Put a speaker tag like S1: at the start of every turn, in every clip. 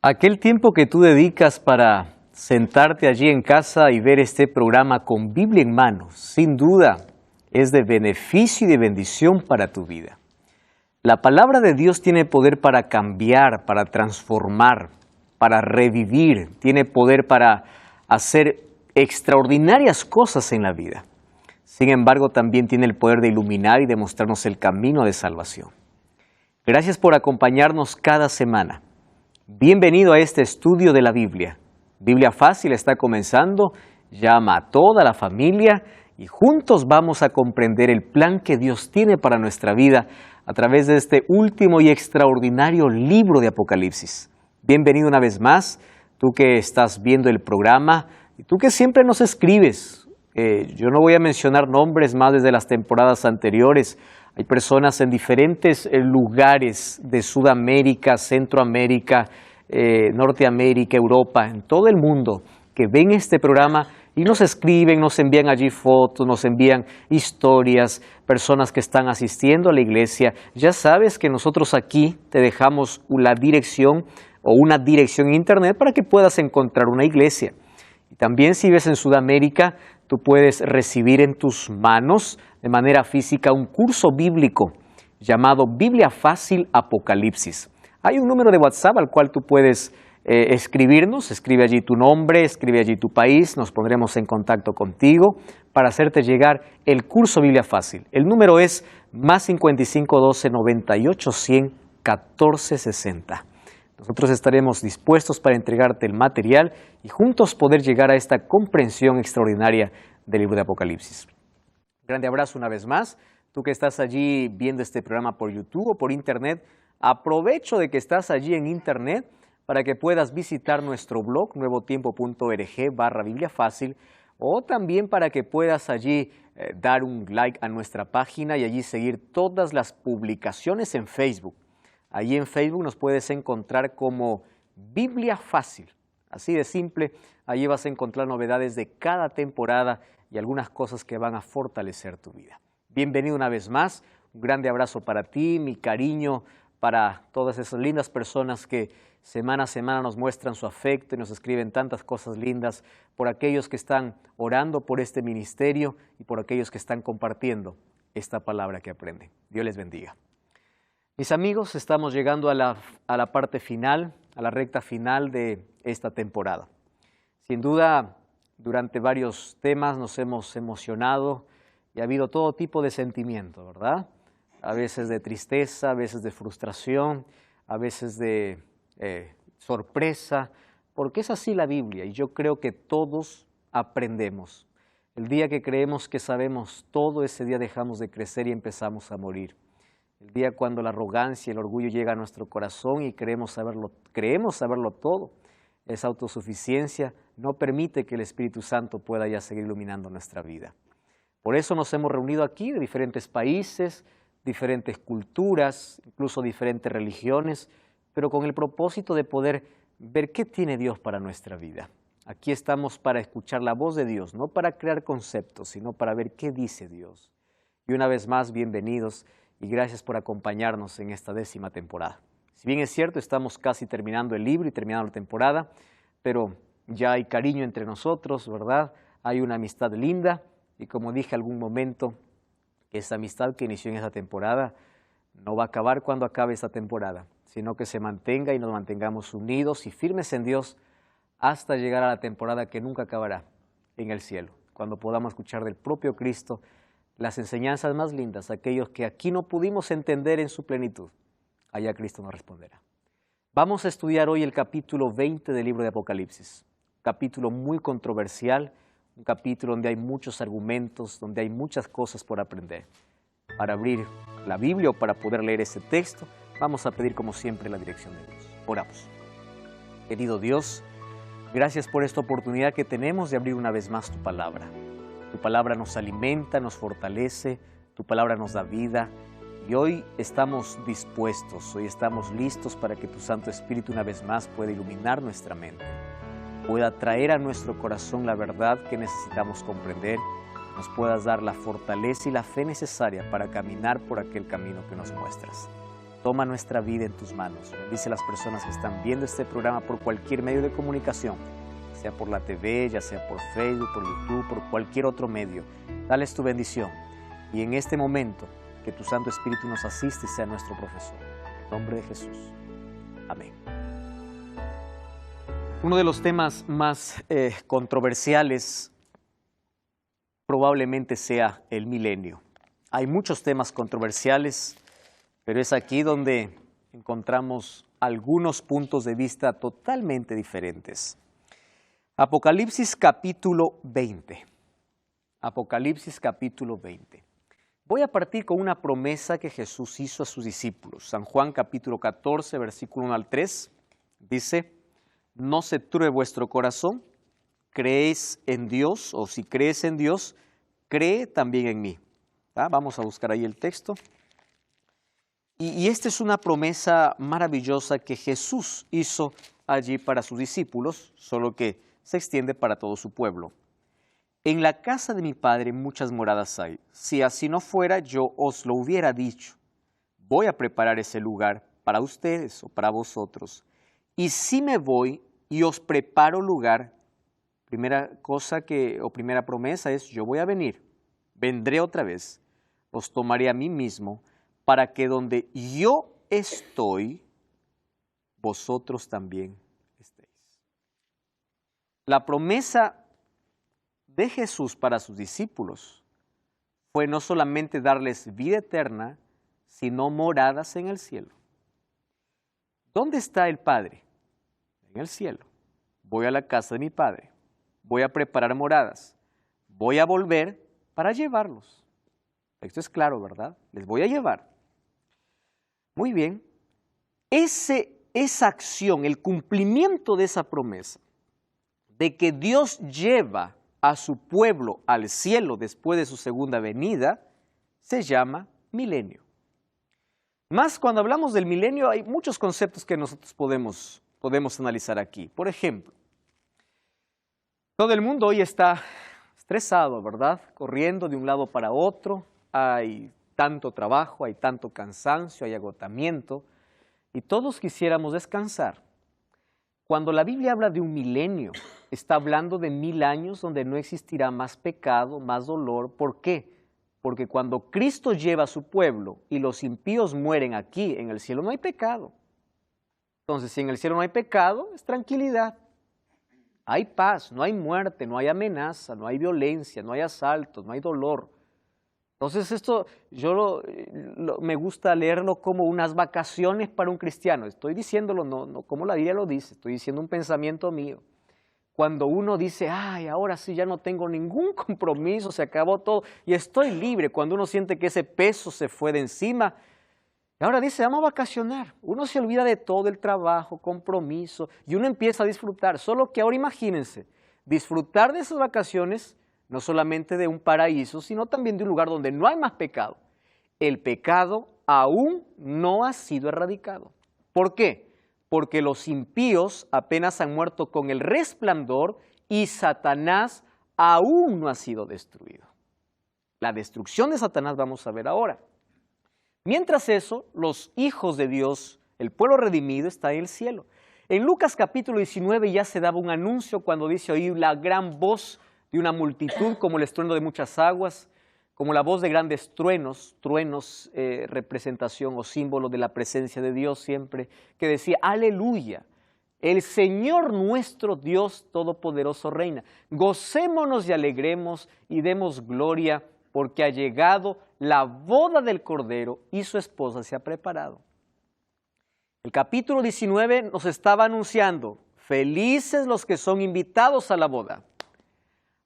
S1: Aquel tiempo que tú dedicas para sentarte allí en casa y ver este programa con Biblia en mano, sin duda es de beneficio y de bendición para tu vida. La palabra de Dios tiene poder para cambiar, para transformar, para revivir, tiene poder para hacer extraordinarias cosas en la vida. Sin embargo, también tiene el poder de iluminar y de mostrarnos el camino de salvación. Gracias por acompañarnos cada semana. Bienvenido a este estudio de la Biblia. Biblia Fácil está comenzando, llama a toda la familia y juntos vamos a comprender el plan que Dios tiene para nuestra vida a través de este último y extraordinario libro de Apocalipsis. Bienvenido una vez más, tú que estás viendo el programa y tú que siempre nos escribes. Yo no voy a mencionar nombres más desde las temporadas anteriores. Hay personas en diferentes lugares de Sudamérica, Centroamérica, Norteamérica, Europa, en todo el mundo, que ven este programa y nos escriben, nos envían allí fotos, nos envían historias, personas que están asistiendo a la iglesia. Ya sabes que nosotros aquí te dejamos la dirección o una dirección en internet para que puedas encontrar una iglesia. Y también si vives en Sudamérica, tú puedes recibir en tus manos de manera física un curso bíblico llamado Biblia Fácil Apocalipsis. Hay un número de WhatsApp al cual tú puedes escribirnos, escribe allí tu nombre, escribe allí tu país, nos pondremos en contacto contigo para hacerte llegar el curso Biblia Fácil. El número es más 55 12 98 100 14 60. Nosotros estaremos dispuestos para entregarte el material y juntos poder llegar a esta comprensión extraordinaria del libro de Apocalipsis. Grande abrazo una vez más. Tú que estás allí viendo este programa por YouTube o por Internet, aprovecho de que estás allí en Internet para que puedas visitar nuestro blog nuevotiempo.org/Biblia Fácil o también para que puedas allí dar un like a nuestra página y allí seguir todas las publicaciones en Facebook. Allí en Facebook nos puedes encontrar como Biblia Fácil. Así de simple, allí vas a encontrar novedades de cada temporada y algunas cosas que van a fortalecer tu vida. Bienvenido una vez más, un grande abrazo para ti, mi cariño para todas esas lindas personas que semana a semana nos muestran su afecto y nos escriben tantas cosas lindas, por aquellos que están orando por este ministerio y por aquellos que están compartiendo esta palabra que aprenden. Dios les bendiga. Mis amigos, estamos llegando a la parte final, a la recta final de esta temporada. Sin duda, durante varios temas nos hemos emocionado y ha habido todo tipo de sentimiento, ¿verdad? A veces de tristeza, a veces de frustración, a veces de sorpresa, porque es así la Biblia y yo creo que todos aprendemos. El día que creemos que sabemos todo, ese día dejamos de crecer y empezamos a morir. El día cuando la arrogancia y el orgullo llega a nuestro corazón y creemos saberlo todo, esa autosuficiencia no permite que el Espíritu Santo pueda ya seguir iluminando nuestra vida. Por eso nos hemos reunido aquí de diferentes países, diferentes culturas, incluso diferentes religiones, pero con el propósito de poder ver qué tiene Dios para nuestra vida. Aquí estamos para escuchar la voz de Dios, no para crear conceptos, sino para ver qué dice Dios. Y una vez más, bienvenidos y gracias por acompañarnos en esta 10ª temporada. Si bien es cierto, estamos casi terminando el libro y terminando la temporada, pero ya hay cariño entre nosotros, ¿verdad? Hay una amistad linda y como dije algún momento, esa amistad que inició en esta temporada no va a acabar cuando acabe esta temporada, sino que se mantenga y nos mantengamos unidos y firmes en Dios hasta llegar a la temporada que nunca acabará en el cielo, cuando podamos escuchar del propio Cristo las enseñanzas más lindas, aquellos que aquí no pudimos entender en su plenitud. Allá Cristo nos responderá. Vamos a estudiar hoy el capítulo 20 del libro de Apocalipsis, capítulo muy controversial, un capítulo donde hay muchos argumentos, donde hay muchas cosas por aprender. Para abrir la Biblia o para poder leer ese texto, vamos a pedir como siempre la dirección de Dios. Oramos. Querido Dios, gracias por esta oportunidad que tenemos de abrir una vez más tu palabra. Tu palabra nos alimenta, nos fortalece, tu palabra nos da vida y hoy estamos dispuestos, hoy estamos listos para que tu Santo Espíritu una vez más pueda iluminar nuestra mente, pueda traer a nuestro corazón la verdad que necesitamos comprender, nos puedas dar la fortaleza y la fe necesaria para caminar por aquel camino que nos muestras. Toma nuestra vida en tus manos. Bendice a las personas que están viendo este programa por cualquier medio de comunicación, sea por la TV, ya sea por Facebook, por YouTube, por cualquier otro medio. Dales tu bendición. Y en este momento, que tu Santo Espíritu nos asiste y sea nuestro profesor. En el nombre de Jesús. Amén. Uno de los temas más controversiales probablemente sea el milenio. Hay muchos temas controversiales, pero es aquí donde encontramos algunos puntos de vista totalmente diferentes. Apocalipsis capítulo 20. Apocalipsis capítulo 20. Voy a partir con una promesa que Jesús hizo a sus discípulos. San Juan capítulo 14, versículo 1 al 3, dice: no se turbe vuestro corazón, creéis en Dios, o si crees en Dios, cree también en mí. Vamos a buscar ahí el texto. Y esta es una promesa maravillosa que Jesús hizo allí para sus discípulos, solo que se extiende para todo su pueblo. En la casa de mi Padre muchas moradas hay. Si así no fuera, yo os lo hubiera dicho. Voy a preparar ese lugar para ustedes o para vosotros. Y si me voy y os preparo lugar, primera promesa es: yo voy a venir, vendré otra vez, os tomaré a mí mismo, para que donde yo estoy, vosotros también estéis. La promesa de Jesús para sus discípulos fue no solamente darles vida eterna, sino moradas en el cielo. ¿Dónde está el Padre? En el cielo. Voy a la casa de mi Padre, voy a preparar moradas, voy a volver para llevarlos. Esto es claro, ¿verdad? Les voy a llevar. Muy bien. Esa acción, el cumplimiento de esa promesa, de que Dios lleva a su pueblo al cielo después de su segunda venida, se llama milenio. Más cuando hablamos del milenio hay muchos conceptos que nosotros podemos analizar aquí. Por ejemplo, todo el mundo hoy está estresado, ¿verdad? Corriendo de un lado para otro, hay tanto trabajo, hay tanto cansancio, hay agotamiento, y todos quisiéramos descansar. Cuando la Biblia habla de un milenio, está hablando de 1000 años donde no existirá más pecado, más dolor. ¿Por qué? Porque cuando Cristo lleva a su pueblo y los impíos mueren aquí, en el cielo no hay pecado. Entonces, si en el cielo no hay pecado, es tranquilidad. Hay paz, no hay muerte, no hay amenaza, no hay violencia, no hay asaltos, no hay dolor. Entonces esto me gusta leerlo como unas vacaciones para un cristiano. Estoy diciéndolo no como la Biblia lo dice, estoy diciendo un pensamiento mío. Cuando uno dice, ay, ahora sí ya no tengo ningún compromiso, se acabó todo y estoy libre, cuando uno siente que ese peso se fue de encima, y ahora dice, vamos a vacacionar. Uno se olvida de todo el trabajo, compromiso, y uno empieza a disfrutar. Solo que ahora imagínense, disfrutar de esas vacaciones, no solamente de un paraíso, sino también de un lugar donde no hay más pecado. El pecado aún no ha sido erradicado. ¿Por qué? Porque los impíos apenas han muerto con el resplandor y Satanás aún no ha sido destruido. La destrucción de Satanás vamos a ver ahora. Mientras eso, los hijos de Dios, el pueblo redimido, está en el cielo. En Lucas capítulo 19 ya se daba un anuncio cuando dice: oí la gran voz de una multitud como el estruendo de muchas aguas, como la voz de grandes truenos, representación o símbolo de la presencia de Dios siempre, que decía: aleluya, el Señor nuestro Dios Todopoderoso reina. Gocémonos y alegremos y demos gloria, porque ha llegado la boda del Cordero y su esposa se ha preparado. El capítulo 19 nos estaba anunciando: felices los que son invitados a la boda.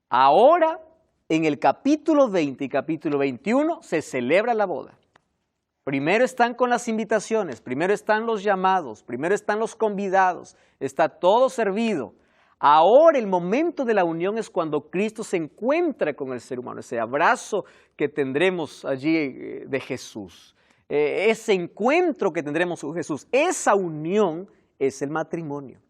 S1: Ahora, en el capítulo 20 y capítulo 21 se celebra la boda. Primero están con las invitaciones, primero están los llamados, primero están los convidados, está todo servido. Ahora el momento de la unión es cuando Cristo se encuentra con el ser humano, ese abrazo que tendremos allí de Jesús, ese encuentro que tendremos con Jesús, esa unión es el matrimonio.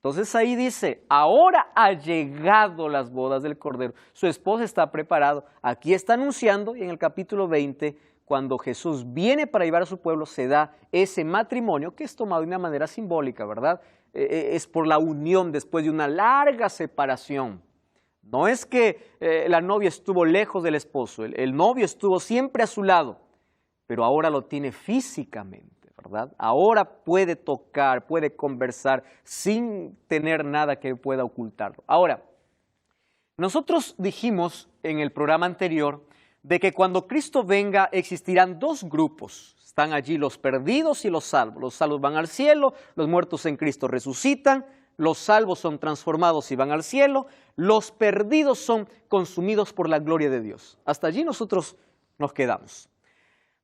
S1: Entonces ahí dice: ahora ha llegado las bodas del Cordero, su esposa está preparado. Aquí está anunciando, y en el capítulo 20, cuando Jesús viene para llevar a su pueblo, se da ese matrimonio que es tomado de una manera simbólica, ¿verdad? Es por la unión después de una larga separación. No es que la novia estuvo lejos del esposo, el novio estuvo siempre a su lado, pero ahora lo tiene físicamente, ¿verdad? Ahora puede tocar, puede conversar sin tener nada que pueda ocultarlo. Ahora, nosotros dijimos en el programa anterior de que cuando Cristo venga existirán dos grupos. Están allí los perdidos y los salvos. Los salvos van al cielo, los muertos en Cristo resucitan, los salvos son transformados y van al cielo, los perdidos son consumidos por la gloria de Dios. Hasta allí nosotros nos quedamos.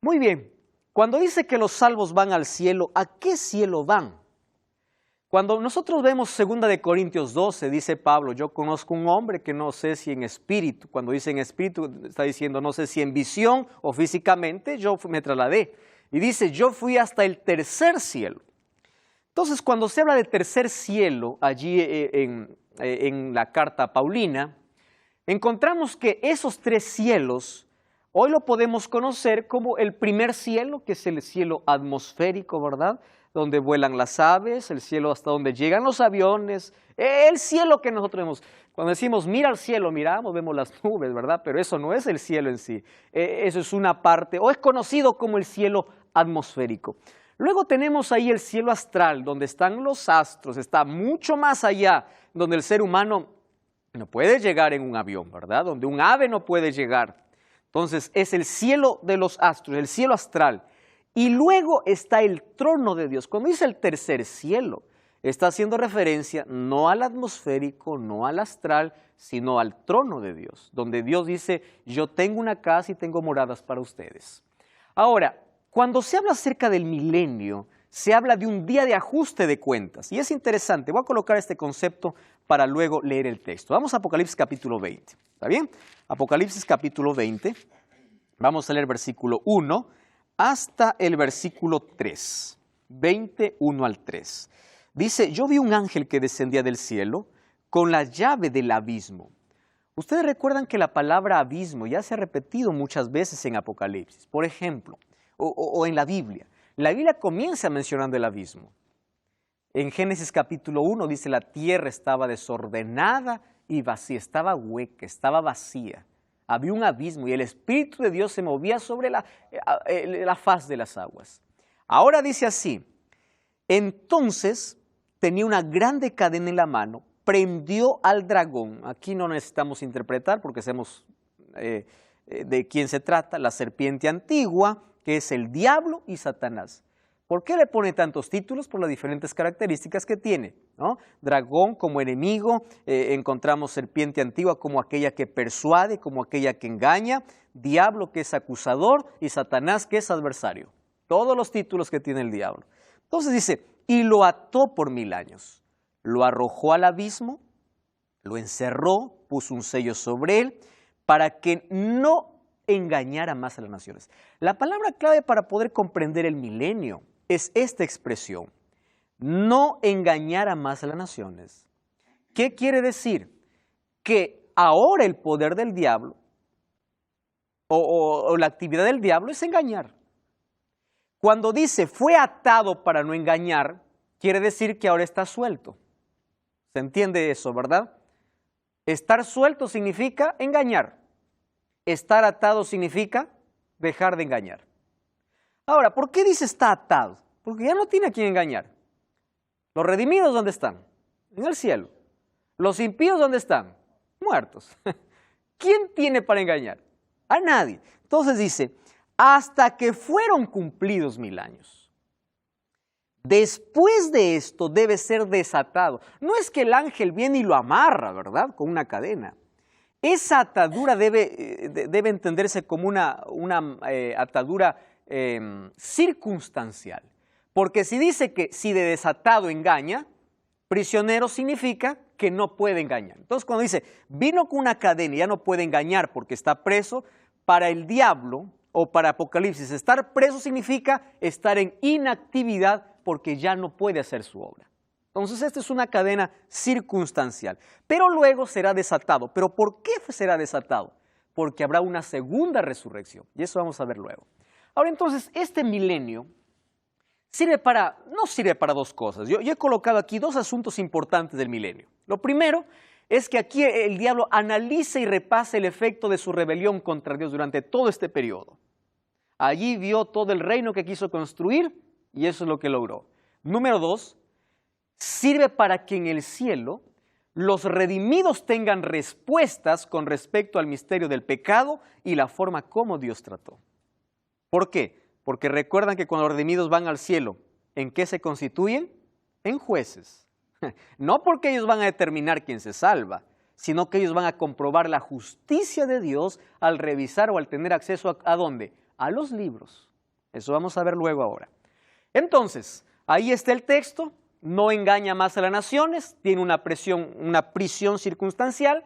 S1: Muy bien, cuando dice que los salvos van al cielo, ¿a qué cielo van? Cuando nosotros vemos 2 de Corintios 12, dice Pablo, yo conozco un hombre que no sé si en espíritu, cuando dice en espíritu está diciendo no sé si en visión o físicamente, yo me trasladé. Y dice, yo fui hasta el tercer cielo. Entonces, cuando se habla de tercer cielo, allí en la carta paulina, encontramos que esos tres cielos, hoy lo podemos conocer como el primer cielo, que es el cielo atmosférico, ¿verdad? Donde vuelan las aves, el cielo hasta donde llegan los aviones, el cielo que nosotros vemos. Cuando decimos, mira al cielo, miramos, vemos las nubes, ¿verdad? Pero eso no es el cielo en sí, eso es una parte, o es conocido como el cielo atmosférico. Luego tenemos ahí el cielo astral, donde están los astros, está mucho más allá, donde el ser humano no puede llegar en un avión, ¿verdad? Donde un ave no puede llegar. Entonces es el cielo de los astros, el cielo astral. Y luego está el trono de Dios. Cuando dice el tercer cielo, está haciendo referencia no al atmosférico, no al astral, sino al trono de Dios, donde Dios dice, yo tengo una casa y tengo moradas para ustedes. Ahora, cuando se habla acerca del milenio, se habla de un día de ajuste de cuentas. Y es interesante, voy a colocar este concepto para luego leer el texto. Vamos a Apocalipsis capítulo 20, ¿está bien? Apocalipsis capítulo 20, vamos a leer versículo 1 hasta el versículo 3, 21 al 3. Dice, yo vi un ángel que descendía del cielo con la llave del abismo. Ustedes recuerdan que la palabra abismo ya se ha repetido muchas veces en Apocalipsis. Por ejemplo, o en la Biblia. La Biblia comienza mencionando el abismo. En Génesis capítulo 1 dice, la tierra estaba desordenada y vacía, estaba hueca, estaba vacía. Había un abismo y el Espíritu de Dios se movía sobre la faz de las aguas. Ahora dice así, entonces tenía una grande cadena en la mano, prendió al dragón. Aquí no necesitamos interpretar porque sabemos de quién se trata, la serpiente antigua, que es el diablo y Satanás. ¿Por qué le pone tantos títulos? Por las diferentes características que tiene, ¿no? Dragón como enemigo, encontramos serpiente antigua como aquella que persuade, como aquella que engaña, diablo que es acusador y Satanás que es adversario. Todos los títulos que tiene el diablo. Entonces dice, y lo ató por 1000 años, lo arrojó al abismo, lo encerró, puso un sello sobre él, para que no engañara más a las naciones. La palabra clave para poder comprender el milenio es esta expresión, no engañara más a las naciones. ¿Qué quiere decir? Que ahora el poder del diablo o la actividad del diablo es engañar. Cuando dice fue atado para no engañar, quiere decir que ahora está suelto. ¿Se entiende eso, verdad? Estar suelto significa engañar. Estar atado significa dejar de engañar. Ahora, ¿por qué dice está atado? Porque ya no tiene a quién engañar. ¿Los redimidos dónde están? En el cielo. ¿Los impíos dónde están? Muertos. ¿Quién tiene para engañar? A nadie. Entonces dice, hasta que fueron cumplidos 1000 años. Después de esto debe ser desatado. No es que el ángel viene y lo amarra, ¿verdad? Con una cadena. Esa atadura debe entenderse como una atadura circunstancial. Porque si dice que si de desatado engaña, prisionero significa que no puede engañar. Entonces cuando dice, vino con una cadena y ya no puede engañar porque está preso, para el diablo o para Apocalipsis, estar preso significa estar en inactividad porque ya no puede hacer su obra. Entonces esta es una cadena circunstancial, pero luego será desatado. ¿Pero por qué será desatado? Porque habrá una segunda resurrección, y eso vamos a ver luego. Ahora entonces, este milenio no sirve para dos cosas. Yo he colocado aquí dos asuntos importantes del milenio. Lo primero es que aquí el diablo analiza y repasa el efecto de su rebelión contra Dios durante todo este periodo. Allí vio todo el reino que quiso construir y eso es lo que logró. Número dos, sirve para que en el cielo los redimidos tengan respuestas con respecto al misterio del pecado y la forma como Dios trató. ¿Por qué? Porque recuerdan que cuando los redimidos van al cielo, ¿en qué se constituyen? En jueces. No porque ellos van a determinar quién se salva, sino que ellos van a comprobar la justicia de Dios al revisar o al tener acceso ¿a dónde? A los libros. Eso vamos a ver luego ahora. Entonces, ahí está el texto, no engaña más a las naciones, tiene una prisión circunstancial,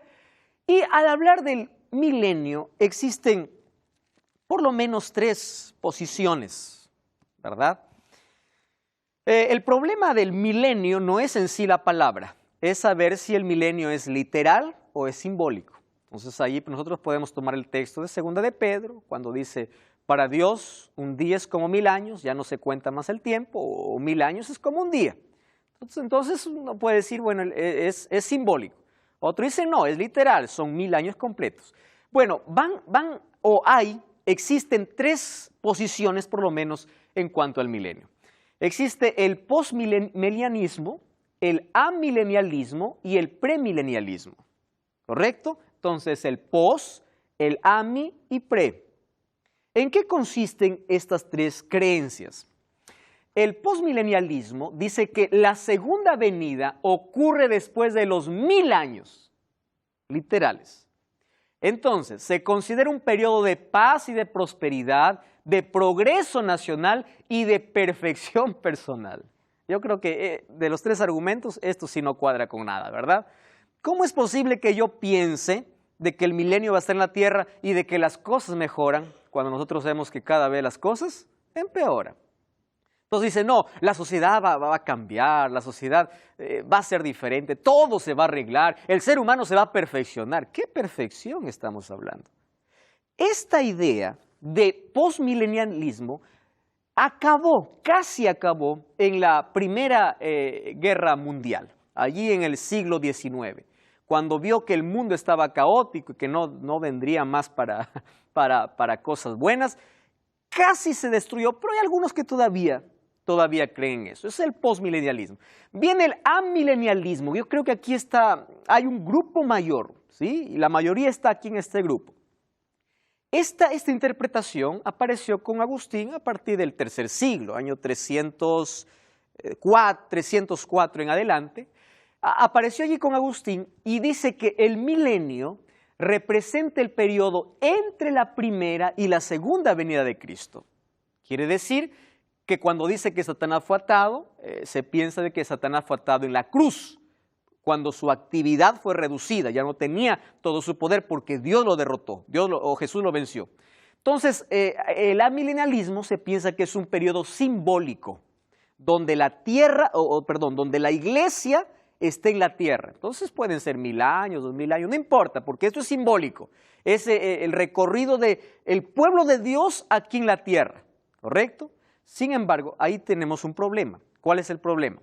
S1: y al hablar del milenio existen por lo menos tres posiciones, ¿verdad? El problema del milenio no es en sí la palabra, es saber si el milenio es literal o es simbólico. Entonces ahí nosotros podemos tomar el texto de 2 de Pedro, cuando dice, para Dios un día es como 1000 años, ya no se cuenta más el tiempo, o 1000 años es como un día. Entonces uno puede decir, bueno, es simbólico. Otro dice, no, es literal, son 1000 años completos. Bueno, existen tres posiciones por lo menos en cuanto al milenio. Existe el postmilenialismo, el amilenialismo y el premilenialismo, ¿correcto? Entonces el post, el ami y pre. ¿En qué consisten estas tres creencias? El postmilenialismo dice que la segunda venida ocurre después de los 1000 años, literales. Entonces, se considera un periodo de paz y de prosperidad, de progreso nacional y de perfección personal. Yo creo que de los tres argumentos, esto sí no cuadra con nada, ¿verdad? ¿Cómo es posible que yo piense de que el milenio va a estar en la tierra y de que las cosas mejoran cuando nosotros vemos que cada vez las cosas empeoran? Entonces dice, no, la sociedad va a cambiar, la sociedad va a ser diferente, todo se va a arreglar, el ser humano se va a perfeccionar. ¿Qué perfección estamos hablando? Esta idea de postmilenialismo casi acabó en la Primera Guerra Mundial, allí en el siglo XIX, cuando vio que el mundo estaba caótico y que no vendría más para cosas buenas, casi se destruyó, pero hay algunos que todavía creen eso. Es el postmilenialismo. Viene el amilenialismo. Yo creo que aquí hay un grupo mayor, ¿sí? Y la mayoría está aquí en este grupo. Esta interpretación apareció con Agustín a partir del tercer siglo, año 304 en adelante. Apareció allí con Agustín y dice que el milenio representa el periodo entre la primera y la segunda venida de Cristo. Quiere decir que cuando dice que Satanás fue atado, se piensa de que Satanás fue atado en la cruz, cuando su actividad fue reducida, ya no tenía todo su poder porque Dios lo derrotó, Jesús lo venció. Entonces, el amilenialismo se piensa que es un periodo simbólico, donde donde la iglesia esté en la tierra. Entonces pueden ser 1000 años, 2000 años, no importa, porque esto es simbólico. Es el recorrido del pueblo de Dios aquí en la tierra, ¿correcto? Sin embargo, ahí tenemos un problema. ¿Cuál es el problema?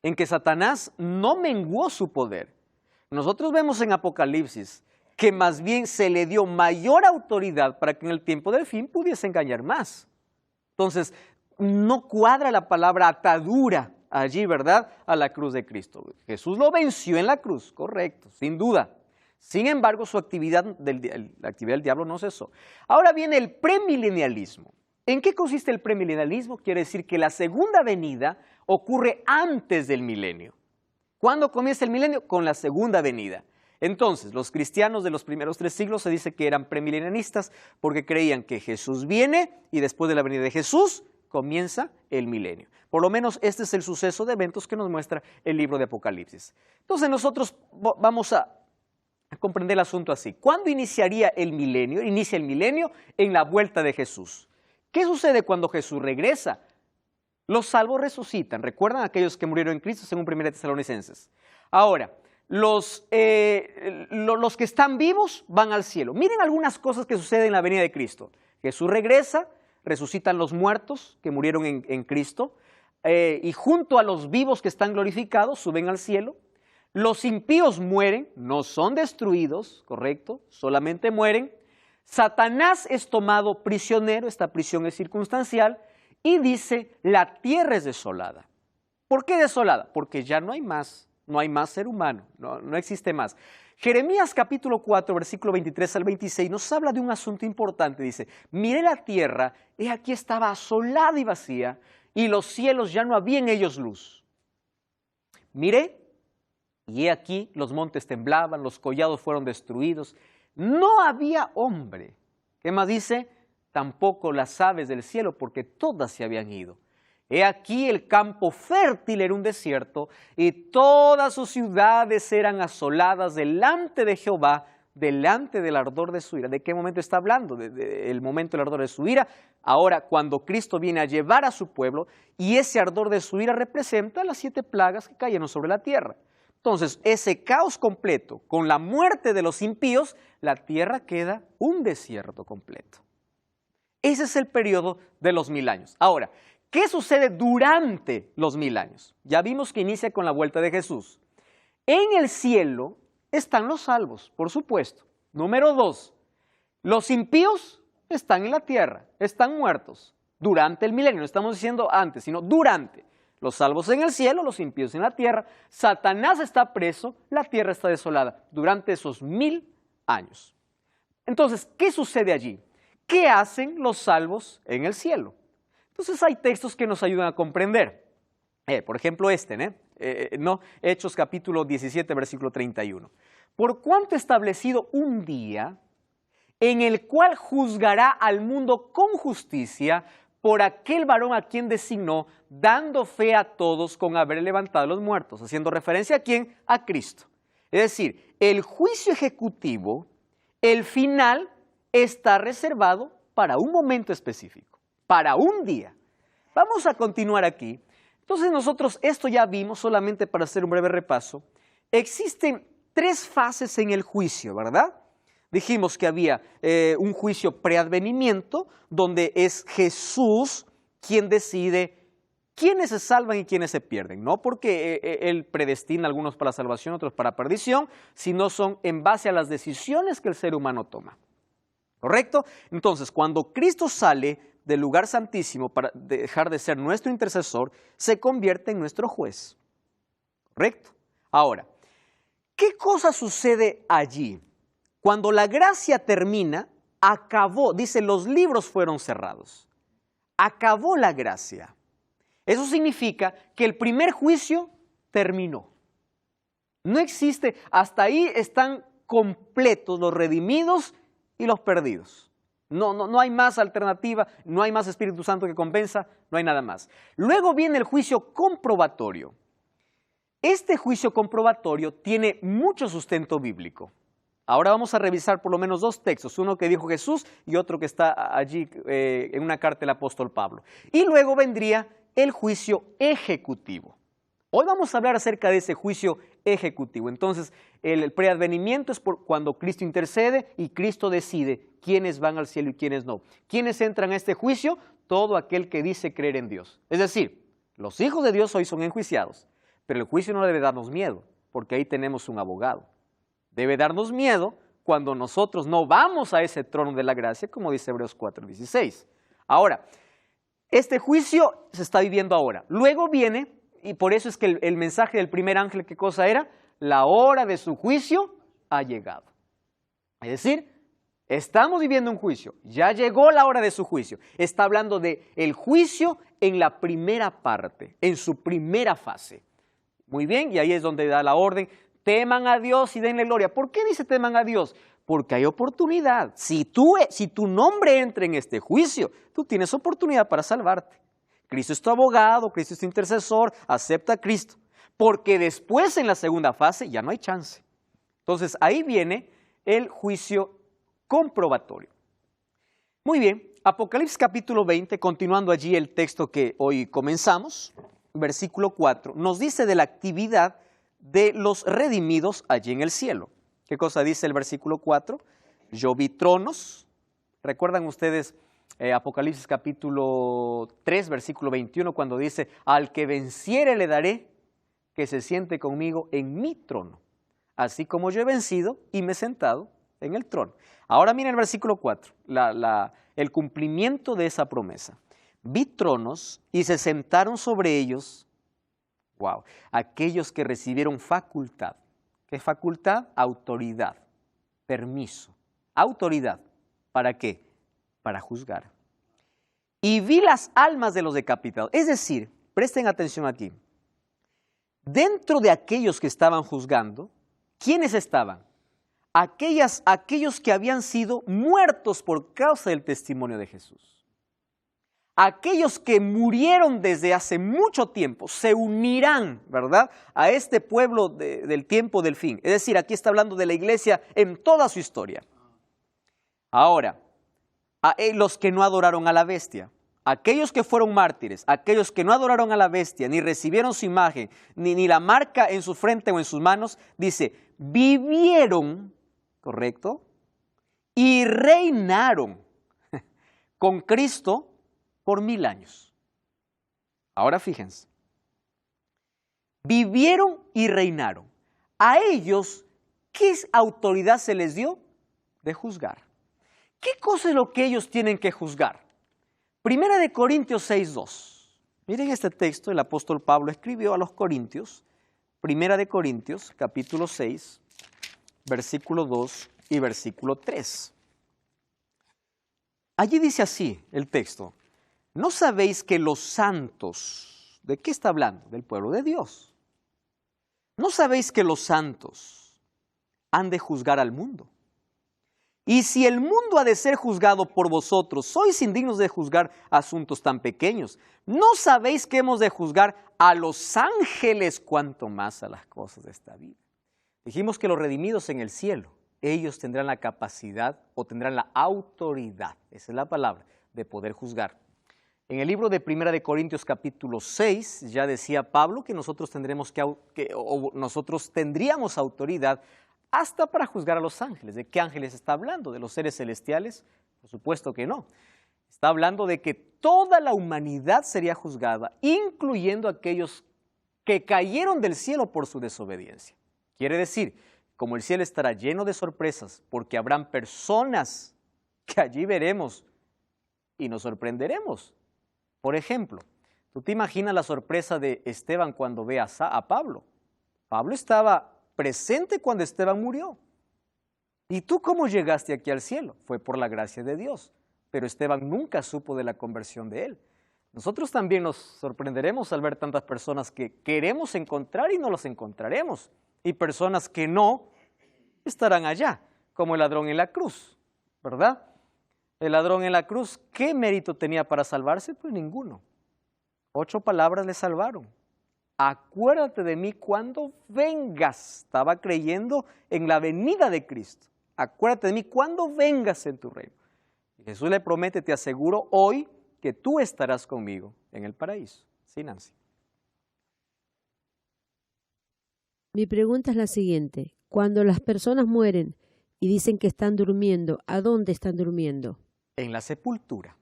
S1: En que Satanás no menguó su poder. Nosotros vemos en Apocalipsis que más bien se le dio mayor autoridad para que en el tiempo del fin pudiese engañar más. Entonces, no cuadra la palabra atadura allí, ¿verdad?, a la cruz de Cristo. Jesús lo venció en la cruz, correcto, sin duda. Sin embargo, la actividad del diablo no cesó. Ahora viene el premilenialismo. ¿En qué consiste el premilenialismo? Quiere decir que la segunda venida ocurre antes del milenio. ¿Cuándo comienza el milenio? Con la segunda venida. Entonces, los cristianos de los primeros 3 siglos se dice que eran premilenialistas porque creían que Jesús viene y después de la venida de Jesús comienza el milenio. Por lo menos este es el suceso de eventos que nos muestra el libro de Apocalipsis. Entonces nosotros vamos a comprender el asunto así. ¿Cuándo iniciaría el milenio? Inicia el milenio en la vuelta de Jesús. ¿Qué sucede cuando Jesús regresa? Los salvos resucitan. ¿Recuerdan aquellos que murieron en Cristo según 1 Tesalonicenses? Ahora, los que están vivos van al cielo. Miren algunas cosas que suceden en la venida de Cristo. Jesús regresa, resucitan los muertos que murieron en Cristo, y junto a los vivos que están glorificados suben al cielo. Los impíos mueren, no son destruidos, ¿correcto? Solamente mueren. Satanás es tomado prisionero, esta prisión es circunstancial, y dice, la tierra es desolada. ¿Por qué desolada? Porque ya no hay más ser humano, no existe más. Jeremías capítulo 4, versículo 23 al 26 nos habla de un asunto importante, dice, miré la tierra, y aquí estaba asolada y vacía, y los cielos ya no había en ellos luz. Miré, y he aquí los montes temblaban, los collados fueron destruidos, no había hombre. ¿Qué más dice? Tampoco las aves del cielo, porque todas se habían ido. He aquí el campo fértil era un desierto, y todas sus ciudades eran asoladas delante de Jehová, delante del ardor de su ira. ¿De qué momento está hablando? El momento del ardor de su ira. Ahora, cuando Cristo viene a llevar a su pueblo, y ese ardor de su ira representa las 7 plagas que cayeron sobre la tierra. Entonces, ese caos completo, con la muerte de los impíos, la tierra queda un desierto completo. Ese es el periodo de los 1000 años. Ahora, ¿qué sucede durante los 1000 años? Ya vimos que inicia con la vuelta de Jesús. En el cielo están los salvos, por supuesto. Número 2, los impíos están en la tierra, están muertos durante el milenio. No estamos diciendo antes, sino durante. Los salvos en el cielo, los impíos en la tierra. Satanás está preso, la tierra está desolada durante esos 1000 años. Entonces, ¿qué sucede allí? ¿Qué hacen los salvos en el cielo? Entonces hay textos que nos ayudan a comprender. Por ejemplo Hechos capítulo 17, versículo 31. Por cuanto he establecido un día en el cual juzgará al mundo con justicia por aquel varón a quien designó, dando fe a todos con haber levantado a los muertos. Haciendo referencia a quién? A Cristo. Es decir, el juicio ejecutivo, el final, está reservado para un momento específico, para un día. Vamos a continuar aquí. Entonces nosotros esto ya vimos, solamente para hacer un breve repaso. Existen 3 fases en el juicio, ¿verdad? Dijimos que había un juicio preadvenimiento, donde es Jesús quien decide quiénes se salvan y quiénes se pierden. No porque Él predestina a algunos para salvación, otros para perdición, sino son en base a las decisiones que el ser humano toma. ¿Correcto? Entonces, cuando Cristo sale del lugar santísimo para dejar de ser nuestro intercesor, se convierte en nuestro juez. ¿Correcto? Ahora, ¿qué cosa sucede allí? Cuando la gracia termina, acabó, dice, los libros fueron cerrados. Acabó la gracia. Eso significa que el primer juicio terminó. No existe, hasta ahí están completos los redimidos y los perdidos. No hay más alternativa, no hay más Espíritu Santo que compensa, no hay nada más. Luego viene el juicio comprobatorio. Este juicio comprobatorio tiene mucho sustento bíblico. Ahora vamos a revisar por lo menos 2 textos, uno que dijo Jesús y otro que está allí en una carta del apóstol Pablo. Y luego vendría el juicio ejecutivo. Hoy vamos a hablar acerca de ese juicio ejecutivo. Entonces, el preadvenimiento es cuando Cristo intercede y Cristo decide quiénes van al cielo y quiénes no. ¿Quiénes entran a este juicio? Todo aquel que dice creer en Dios. Es decir, los hijos de Dios hoy son enjuiciados, pero el juicio no debe darnos miedo, porque ahí tenemos un abogado. Debe darnos miedo cuando nosotros no vamos a ese trono de la gracia, como dice Hebreos 4:16. Ahora, este juicio se está viviendo ahora. Luego viene, y por eso es que el mensaje del primer ángel, ¿qué cosa era? La hora de su juicio ha llegado. Es decir, estamos viviendo un juicio, ya llegó la hora de su juicio. Está hablando de el juicio en la primera parte, en su primera fase. Muy bien, y ahí es donde da la orden. Teman a Dios y denle gloria. ¿Por qué dice teman a Dios? Porque hay oportunidad. Si tu nombre entra en este juicio, tú tienes oportunidad para salvarte. Cristo es tu abogado, Cristo es tu intercesor, acepta a Cristo. Porque después en la segunda fase ya no hay chance. Entonces ahí viene el juicio comprobatorio. Muy bien, Apocalipsis capítulo 20, continuando allí el texto que hoy comenzamos, versículo 4, nos dice de la actividad de los redimidos allí en el cielo. ¿Qué cosa dice el versículo 4? Yo vi tronos. ¿Recuerdan ustedes Apocalipsis capítulo 3, versículo 21, cuando dice, al que venciere le daré que se siente conmigo en mi trono, así como yo he vencido y me he sentado en el trono. Ahora miren el versículo 4, el cumplimiento de esa promesa. Vi tronos y se sentaron sobre ellos, wow, aquellos que recibieron facultad. ¿Qué facultad? Autoridad, permiso, autoridad. ¿Para qué? Para juzgar. Y vi las almas de los decapitados. Es decir, presten atención aquí. Dentro de aquellos que estaban juzgando, ¿quiénes estaban? Aquellos que habían sido muertos por causa del testimonio de Jesús. Aquellos que murieron desde hace mucho tiempo se unirán, ¿verdad?, a este pueblo del tiempo del fin. Es decir, aquí está hablando de la iglesia en toda su historia. Ahora, los que no adoraron a la bestia, aquellos que fueron mártires, aquellos que no adoraron a la bestia, ni recibieron su imagen, ni la marca en su frente o en sus manos, dice, vivieron, ¿correcto?, y reinaron con Cristo por 1000 años. Ahora fíjense, vivieron y reinaron. A ellos, ¿qué autoridad se les dio? De juzgar. ¿Qué cosa es lo que ellos tienen que juzgar? Primera de Corintios 6:2. Miren este texto, el apóstol Pablo escribió a los Corintios, Primera de Corintios, capítulo 6, versículo 2 y versículo 3. Allí dice así el texto, ¿no sabéis que los santos, ¿de qué está hablando? Del pueblo de Dios. ¿No sabéis que los santos han de juzgar al mundo? Y si el mundo ha de ser juzgado por vosotros, sois indignos de juzgar asuntos tan pequeños. ¿No sabéis que hemos de juzgar a los ángeles cuanto más a las cosas de esta vida? Dijimos que los redimidos en el cielo, ellos tendrán la capacidad o tendrán la autoridad, esa es la palabra, de poder juzgar. En el libro de Primera de Corintios capítulo 6 ya decía Pablo que nosotros tendríamos autoridad hasta para juzgar a los ángeles. ¿De qué ángeles está hablando? ¿De los seres celestiales? Por supuesto que no. Está hablando de que toda la humanidad sería juzgada, incluyendo aquellos que cayeron del cielo por su desobediencia. Quiere decir, como el cielo estará lleno de sorpresas, porque habrán personas que allí veremos y nos sorprenderemos. Por ejemplo, ¿tú te imaginas la sorpresa de Esteban cuando ve a Pablo? Pablo estaba presente cuando Esteban murió. ¿Y tú cómo llegaste aquí al cielo? Fue por la gracia de Dios, pero Esteban nunca supo de la conversión de él. Nosotros también nos sorprenderemos al ver tantas personas que queremos encontrar y no los encontraremos, y personas que no estarán allá, como el ladrón en la cruz, ¿verdad? El ladrón en la cruz, ¿qué mérito tenía para salvarse? Pues ninguno. 8 palabras le salvaron. Acuérdate de mí cuando vengas. Estaba creyendo en la venida de Cristo. Acuérdate de mí cuando vengas en tu reino. Y Jesús le promete, te aseguro hoy, que tú estarás conmigo en el paraíso. Sí, Nancy.
S2: Mi pregunta es la siguiente. Cuando las personas mueren y dicen que están durmiendo, ¿a dónde están durmiendo?
S1: En la sepultura.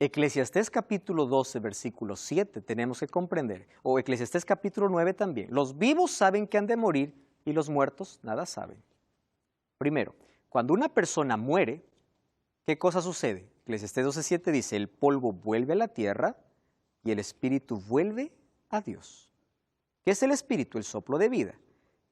S1: Eclesiastés capítulo 12, versículo 7, tenemos que comprender, o Eclesiastés capítulo 9 también. Los vivos saben que han de morir y los muertos nada saben. Primero, cuando una persona muere, ¿qué cosa sucede? Eclesiastés 12, 7 dice, el polvo vuelve a la tierra y el espíritu vuelve a Dios. ¿Qué es el espíritu? El soplo de vida.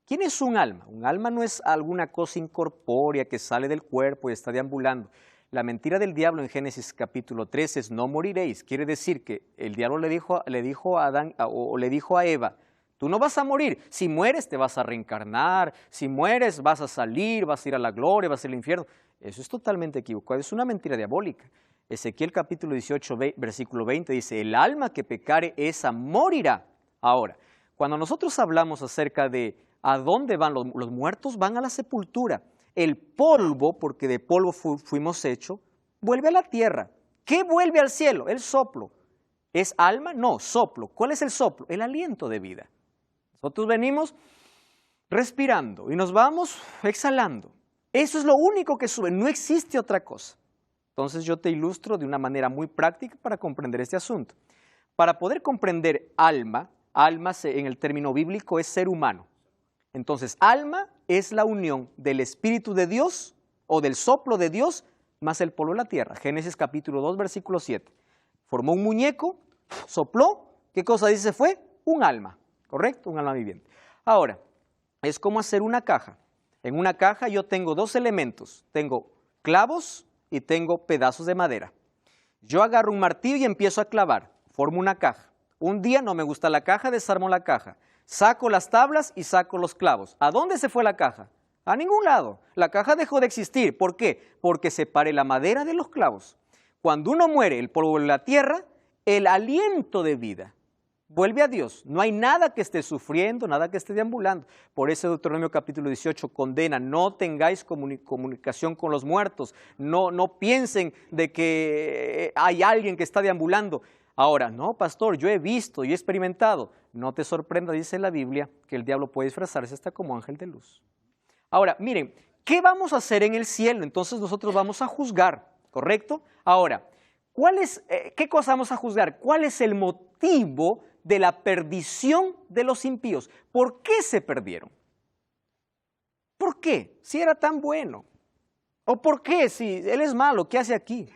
S1: ¿Quién es un alma? Un alma no es alguna cosa incorpórea que sale del cuerpo y está deambulando. La mentira del diablo en Génesis capítulo 13 es no moriréis. Quiere decir que el diablo le dijo a Adán o le dijo a Eva, tú no vas a morir. Si mueres te vas a reencarnar. Si mueres vas a salir, vas a ir a la gloria, vas a ir al infierno. Eso es totalmente equivocado. Es una mentira diabólica. Ezequiel capítulo 18, versículo 20 dice, el alma que pecare esa morirá. Ahora, cuando nosotros hablamos acerca de a dónde van los muertos, van a la sepultura. El polvo, porque de polvo fuimos hechos, vuelve a la tierra. ¿Qué vuelve al cielo? El soplo. ¿Es alma? No, soplo. ¿Cuál es el soplo? El aliento de vida. Nosotros venimos respirando y nos vamos exhalando. Eso es lo único que sube, no existe otra cosa. Entonces yo te ilustro de una manera muy práctica para comprender este asunto. Para poder comprender alma, en el término bíblico es ser humano. Entonces, alma es la unión del Espíritu de Dios o del soplo de Dios más el polvo de la tierra. Génesis capítulo 2, versículo 7. Formó un muñeco, sopló, ¿qué cosa dice fue? Un alma, ¿correcto? Un alma viviente. Ahora, es como hacer una caja. En una caja yo tengo dos elementos. Tengo clavos y tengo pedazos de madera. Yo agarro un martillo y empiezo a clavar. Formo una caja. Un día no me gusta la caja, desarmo la caja. Saco las tablas y saco los clavos. ¿A dónde se fue la caja? A ningún lado. La caja dejó de existir. ¿Por qué? Porque separé la madera de los clavos. Cuando uno muere, el polvo de la tierra, el aliento de vida vuelve a Dios. No hay nada que esté sufriendo, nada que esté deambulando. Por eso Deuteronomio capítulo 18 condena, no tengáis comunicación con los muertos, no piensen de que hay alguien que está deambulando. Ahora, no, pastor, yo he visto y he experimentado. No te sorprenda, dice la Biblia, que el diablo puede disfrazarse hasta como ángel de luz. Ahora, miren, ¿qué vamos a hacer en el cielo? Entonces nosotros vamos a juzgar, ¿correcto? Ahora, ¿qué cosa vamos a juzgar? ¿Cuál es el motivo de la perdición de los impíos? ¿Por qué se perdieron? ¿Por qué? Si era tan bueno. ¿O por qué? Si él es malo, ¿qué hace aquí?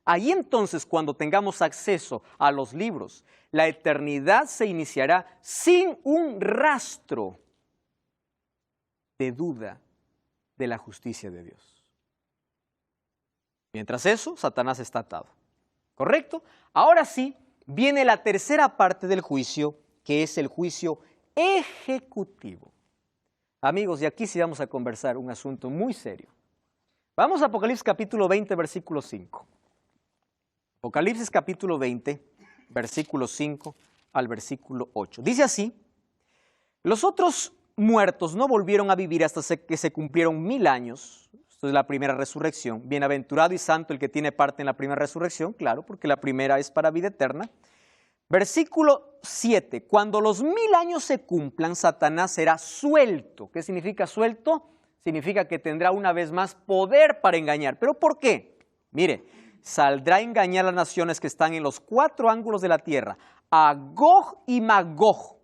S1: Ahí entonces, cuando tengamos acceso a los libros, la eternidad se iniciará sin un rastro de duda de la justicia de Dios. Mientras eso, Satanás está atado. ¿Correcto? Ahora sí, viene la tercera parte del juicio, que es el juicio ejecutivo. Amigos, y aquí sí vamos a conversar un asunto muy serio. Vamos a Apocalipsis capítulo 20, versículo 5. Apocalipsis capítulo 20, versículo 5 al versículo 8. Dice así: los otros muertos no volvieron a vivir hasta que se cumplieron 1000 años. Esto es la primera resurrección. Bienaventurado y santo el que tiene parte en la primera resurrección, claro, porque la primera es para vida eterna. Versículo 7, cuando los 1000 años se cumplan, Satanás será suelto. ¿Qué significa suelto? Significa que tendrá una vez más poder para engañar. ¿Pero por qué? Mire, saldrá a engañar a las naciones que están en los 4 ángulos de la tierra, a Gog y Magog.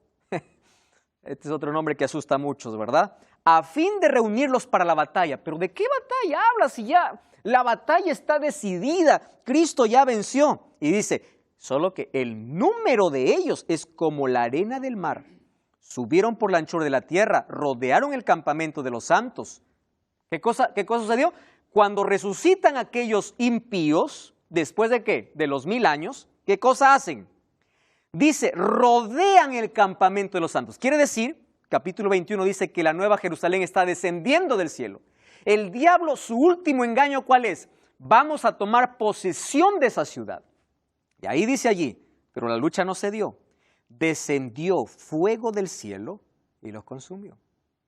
S1: Este es otro nombre que asusta a muchos, ¿verdad? A fin de reunirlos para la batalla. ¿Pero de qué batalla habla si ya la batalla está decidida? Cristo ya venció. Y dice, solo que el número de ellos es como la arena del mar. Subieron por la anchura de la tierra, rodearon el campamento de los santos. ¿Qué cosa sucedió? Cuando resucitan aquellos impíos, ¿después de qué? De los 1000 años, ¿qué cosa hacen? Dice, rodean el campamento de los santos. Quiere decir, capítulo 21 dice que la nueva Jerusalén está descendiendo del cielo. El diablo, su último engaño, ¿cuál es? Vamos a tomar posesión de esa ciudad. Y ahí dice allí, pero la lucha no se dio. Descendió fuego del cielo y los consumió.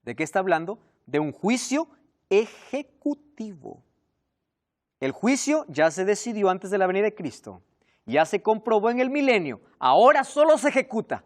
S1: ¿De qué está hablando? De un juicio ejecutivo. El juicio ya se decidió antes de la venida de Cristo. Ya se comprobó en el milenio. Ahora solo se ejecuta.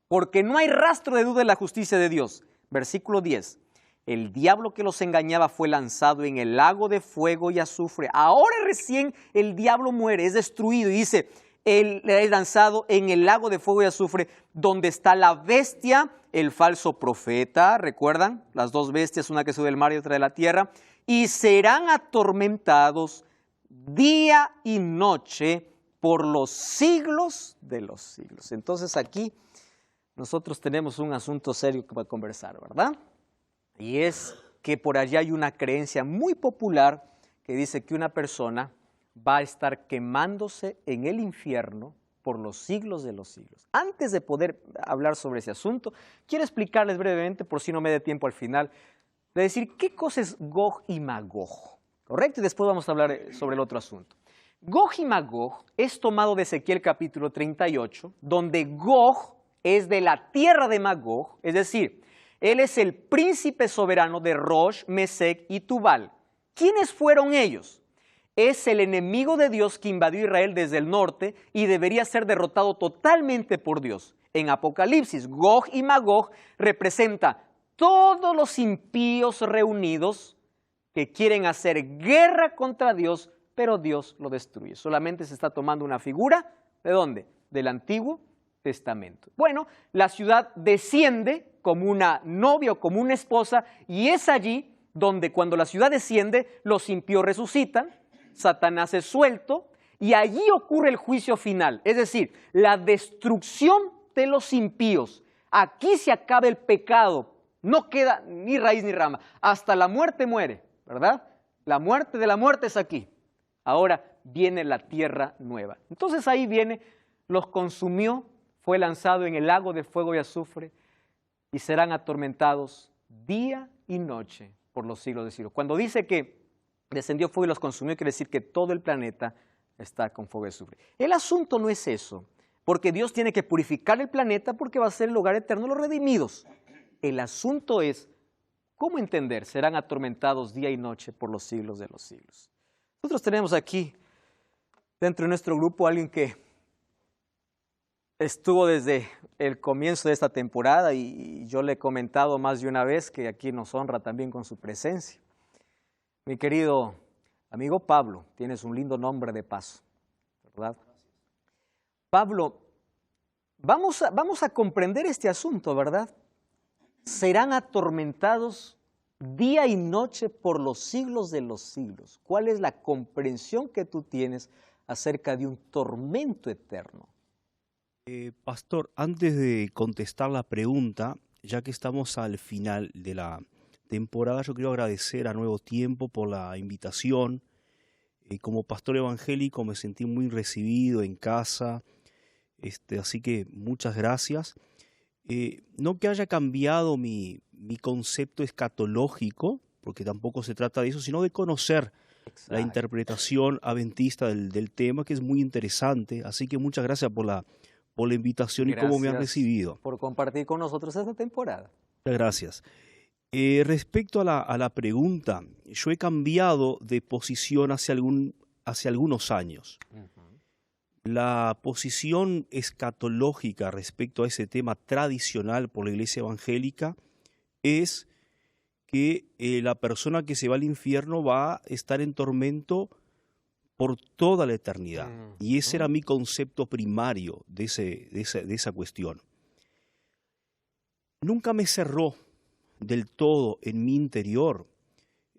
S1: Porque no hay rastro de duda en la justicia de Dios. Versículo 10. El diablo que los engañaba fue lanzado en el lago de fuego y azufre. Ahora recién el diablo muere, es destruido. Y dice, él es lanzado en el lago de fuego y azufre, donde está la bestia, el falso profeta. ¿Recuerdan? Las dos bestias, una que sube del mar y otra de la tierra. Y serán atormentados día y noche por los siglos de los siglos. Entonces aquí nosotros tenemos un asunto serio que va a conversar, ¿verdad? Y es que por allá hay una creencia muy popular que dice que una persona va a estar quemándose en el infierno por los siglos de los siglos. Antes de poder hablar sobre ese asunto, quiero explicarles brevemente, por si no me dé tiempo al final, de decir qué cosa es Gog y Magog, ¿correcto? Y después vamos a hablar sobre el otro asunto. Gog y Magog es tomado de Ezequiel capítulo 38, donde Gog es de la tierra de Magog, es decir, él es el príncipe soberano de Rosh, Mesec y Tubal. ¿Quiénes fueron ellos? Es el enemigo de Dios que invadió Israel desde el norte y debería ser derrotado totalmente por Dios. En Apocalipsis, Gog y Magog representa todos los impíos reunidos que quieren hacer guerra contra Dios pero Dios lo destruye. Solamente se está tomando una figura, ¿de dónde? Del Antiguo Testamento. Bueno, la ciudad desciende como una novia o como una esposa, y es allí donde cuando la ciudad desciende, los impíos resucitan, Satanás es suelto, y allí ocurre el juicio final, es decir, la destrucción de los impíos. Aquí se acaba el pecado, no queda ni raíz ni rama, hasta la muerte muere, ¿verdad? La muerte de la muerte es aquí. Ahora viene la tierra nueva. Entonces ahí viene, los consumió, fue lanzado en el lago de fuego y azufre, y serán atormentados día y noche por los siglos de siglos. Cuando dice que descendió fuego y los consumió, quiere decir que todo el planeta está con fuego y azufre. El asunto no es eso, porque Dios tiene que purificar el planeta porque va a ser el hogar eterno de los redimidos. El asunto es, ¿cómo entender? Serán atormentados día y noche por los siglos de los siglos. Nosotros tenemos aquí, dentro de nuestro grupo, alguien que estuvo desde el comienzo de esta temporada y yo le he comentado más de una vez que aquí nos honra también con su presencia. Mi querido amigo Pablo, tienes un lindo nombre de paso, ¿verdad? Pablo, vamos a comprender este asunto, ¿verdad? Serán atormentados día y noche por los siglos de los siglos. ¿Cuál es la comprensión que tú tienes acerca de un tormento eterno?
S3: Pastor, antes de contestar la pregunta, ya que estamos al final de la temporada, yo quiero agradecer a Nuevo Tiempo por la invitación. Como pastor evangélico me sentí muy recibido en casa, así que muchas gracias. No que haya cambiado mi concepto escatológico, porque tampoco se trata de eso, sino de conocer la interpretación adventista del tema, que es muy interesante. Así que muchas gracias por la invitación y cómo me han recibido.
S1: Por compartir con nosotros esta temporada.
S3: Muchas gracias. Respecto a la pregunta, yo he cambiado de posición hace algunos años. La posición escatológica respecto a ese tema tradicional por la Iglesia evangélica es que la persona que se va al infierno va a estar en tormento por toda la eternidad. Y ese era mi concepto primario de esa cuestión. Nunca me cerró del todo en mi interior,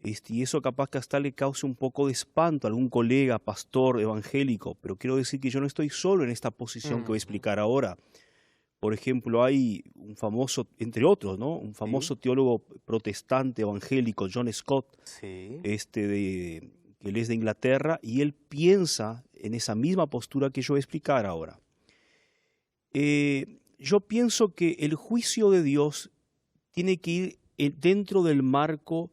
S3: y eso capaz que hasta le cause un poco de espanto a algún colega, pastor evangélico, pero quiero decir que yo no estoy solo en esta posición que voy a explicar ahora. Por ejemplo, hay un famoso, entre otros, ¿no? Un famoso teólogo protestante evangélico, John Scott, que él es de Inglaterra, y él piensa en esa misma postura que yo voy a explicar ahora. Yo pienso que el juicio de Dios tiene que ir dentro del marco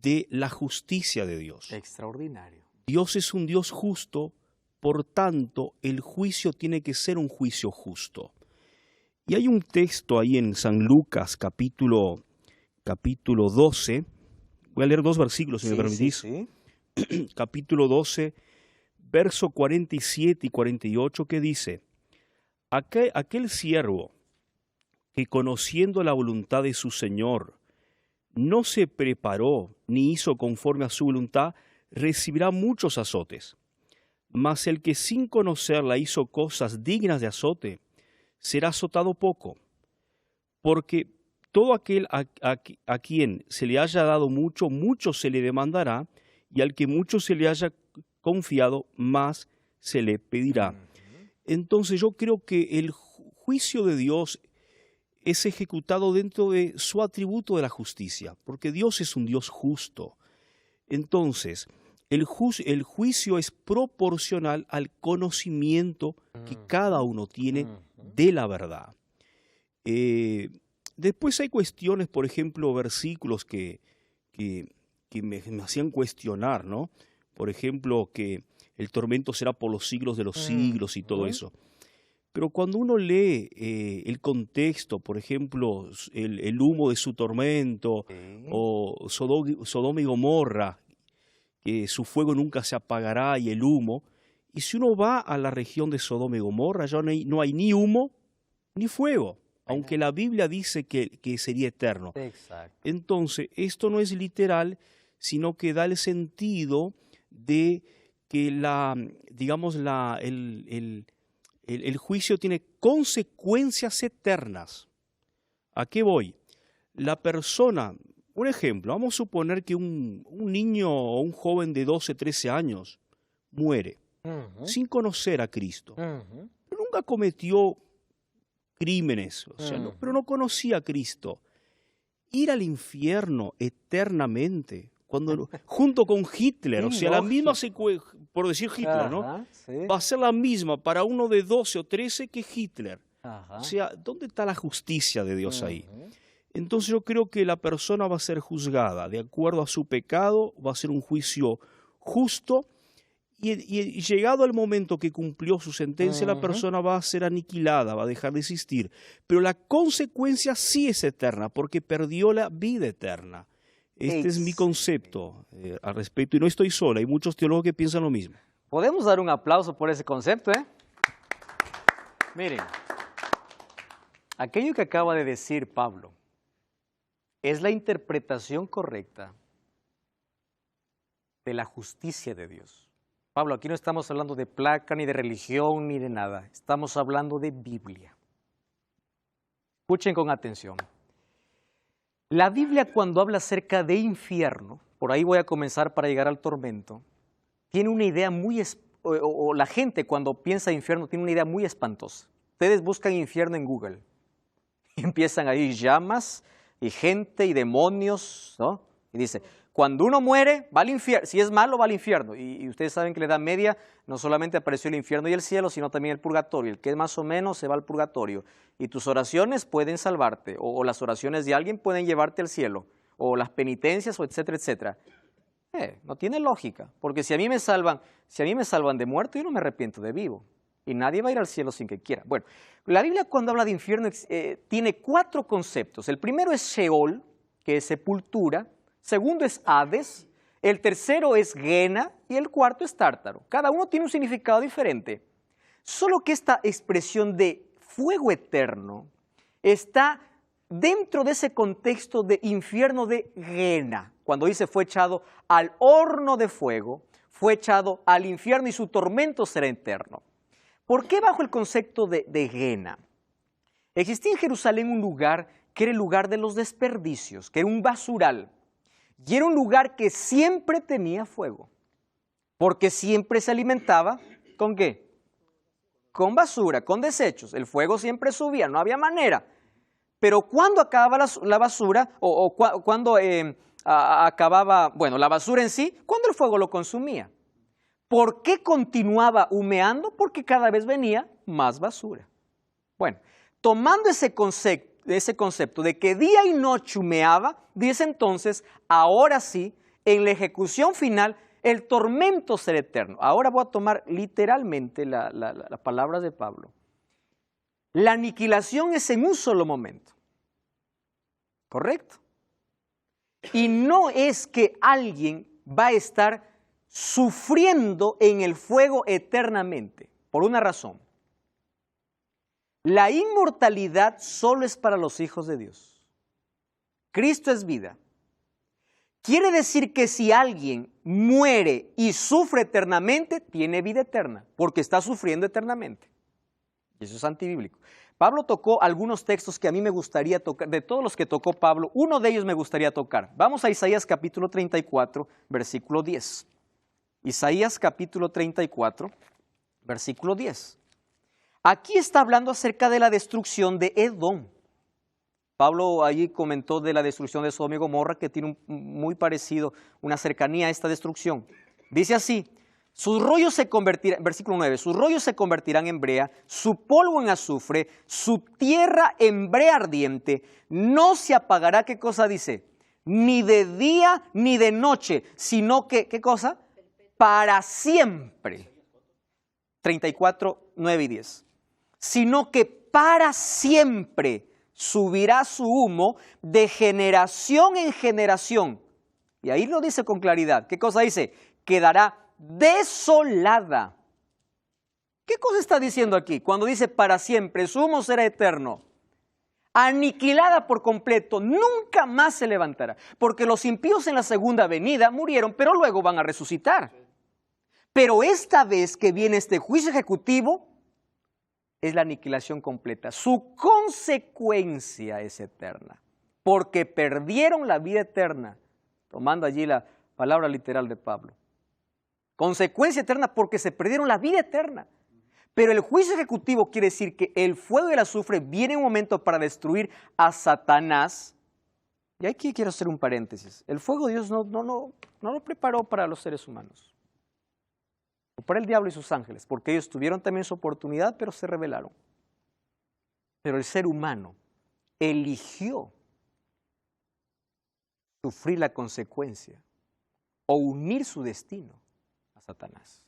S3: de la justicia de Dios.
S1: Extraordinario.
S3: Dios es un Dios justo, por tanto, el juicio tiene que ser un juicio justo. Y hay un texto ahí en San Lucas, capítulo 12, voy a leer 2 versículos, si me permitís.
S1: Sí.
S3: Capítulo 12, verso 47 y 48, que dice: aquel siervo que conociendo la voluntad de su Señor no se preparó ni hizo conforme a su voluntad, recibirá muchos azotes. Mas el que sin conocerla hizo cosas dignas de azote, será azotado poco. Porque todo aquel a quien se le haya dado mucho, mucho se le demandará, y al que mucho se le haya confiado, más se le pedirá. Entonces yo creo que el juicio de Dios es ejecutado dentro de su atributo de la justicia, porque Dios es un Dios justo. Entonces, el juicio es proporcional al conocimiento que cada uno tiene de la verdad. Después hay cuestiones, por ejemplo, versículos que me hacían cuestionar, ¿no? Por ejemplo, que el tormento será por los siglos de los siglos y todo eso. Pero cuando uno lee el contexto, por ejemplo, el humo de su tormento, o Sodoma y Gomorra, que su fuego nunca se apagará, y el humo, y si uno va a la región de Sodoma y Gomorra, ya no hay ni humo ni fuego, aunque la Biblia dice que sería eterno.
S1: Exacto.
S3: Entonces, esto no es literal, sino que da el sentido de que el juicio tiene consecuencias eternas. ¿A qué voy? La persona, un ejemplo, vamos a suponer que un niño o un joven de 12, 13 años muere sin conocer a Cristo. Nunca cometió crímenes, o sea, pero no conocía a Cristo. Ir al infierno eternamente, junto con Hitler, o sea, la misma, por decir Hitler, ¿no?
S1: Sí.
S3: Va a ser la misma para uno de 12 o 13 que Hitler. O sea, ¿dónde está la justicia de Dios ahí? Entonces yo creo que la persona va a ser juzgada de acuerdo a su pecado, va a ser un juicio justo, y llegado el momento que cumplió su sentencia, la persona va a ser aniquilada, va a dejar de existir. Pero la consecuencia sí es eterna, porque perdió la vida eterna. Este es mi concepto al respecto, y no estoy sola, hay muchos teólogos que piensan lo mismo.
S1: Podemos dar un aplauso por ese concepto, ¿eh? Miren, aquello que acaba de decir Pablo es la interpretación correcta de la justicia de Dios. Pablo, aquí no estamos hablando de placa, ni de religión, ni de nada. Estamos hablando de Biblia. Escuchen con atención. La Biblia, cuando habla acerca de infierno, por ahí voy a comenzar para llegar al tormento, tiene una idea o la gente cuando piensa infierno tiene una idea muy espantosa. Ustedes buscan infierno en Google y empiezan ahí llamas y gente y demonios, ¿no? Y dice, cuando uno muere, va al infierno. Si es malo, va al infierno. Y ustedes saben que en la Edad Media no solamente apareció el infierno y el cielo, sino también el purgatorio. El que es más o menos se va al purgatorio. Y tus oraciones pueden salvarte, o las oraciones de alguien pueden llevarte al cielo, o las penitencias, o etcétera, etcétera. No tiene lógica, porque si a mí me salvan de muerto, yo no me arrepiento de vivo. Y nadie va a ir al cielo sin que quiera. Bueno, la Biblia cuando habla de infierno tiene 4 conceptos. El primero es Sheol, que es sepultura. Segundo es Hades, el tercero es Gehenna y el cuarto es Tártaro. Cada uno tiene un significado diferente. Solo que esta expresión de fuego eterno está dentro de ese contexto de infierno de Gehenna. Cuando dice fue echado al horno de fuego, fue echado al infierno y su tormento será eterno. ¿Por qué bajo el concepto de Gehenna? Existía en Jerusalén un lugar que era el lugar de los desperdicios, que era un basural. Y era un lugar que siempre tenía fuego, porque siempre se alimentaba, ¿con qué? Con basura, con desechos. El fuego siempre subía, no había manera. Pero cuando acababa la basura, cuando acababa, bueno, la basura en sí, cuando el fuego lo consumía. ¿Por qué continuaba humeando? Porque cada vez venía más basura. Bueno, tomando ese concepto de que día y noche humeaba, dice entonces, ahora sí, en la ejecución final, el tormento será eterno. Ahora voy a tomar literalmente las palabras de Pablo. La aniquilación es en un solo momento. ¿Correcto? Y no es que alguien va a estar sufriendo en el fuego eternamente, por una razón. La inmortalidad solo es para los hijos de Dios. Cristo es vida. Quiere decir que si alguien muere y sufre eternamente, tiene vida eterna, porque está sufriendo eternamente. Y eso es antibíblico. Pablo tocó algunos textos que a mí me gustaría tocar. De todos los que tocó Pablo, uno de ellos me gustaría tocar. Vamos a Isaías capítulo 34, versículo 10. Isaías capítulo 34, versículo 10. Aquí está hablando acerca de la destrucción de Edom. Pablo allí comentó de la destrucción de Sodoma y Gomorra, que tiene muy parecido, una cercanía a esta destrucción. Dice así, sus rollos se convertirán, versículo 9, sus rollos se convertirán en brea, su polvo en azufre, su tierra en brea ardiente, no se apagará, ¿qué cosa dice? Ni de día ni de noche, sino que, ¿qué cosa? Para siempre. 34, 9 y 10. Sino que para siempre subirá su humo de generación en generación. Y ahí lo dice con claridad. ¿Qué cosa dice? Quedará desolada. ¿Qué cosa está diciendo aquí? Cuando dice para siempre, su humo será eterno. Aniquilada por completo, nunca más se levantará. Porque los impíos en la segunda venida murieron, pero luego van a resucitar. Pero esta vez que viene este juicio ejecutivo, es la aniquilación completa. Su consecuencia es eterna, porque perdieron la vida eterna, tomando allí la palabra literal de Pablo. Consecuencia eterna porque se perdieron la vida eterna. Pero el juicio ejecutivo quiere decir que el fuego y el azufre viene en un momento para destruir a Satanás. Y aquí quiero hacer un paréntesis. El fuego Dios no lo preparó para los seres humanos, o para el diablo y sus ángeles, porque ellos tuvieron también su oportunidad, pero se rebelaron. Pero el ser humano eligió sufrir la consecuencia o unir su destino a Satanás.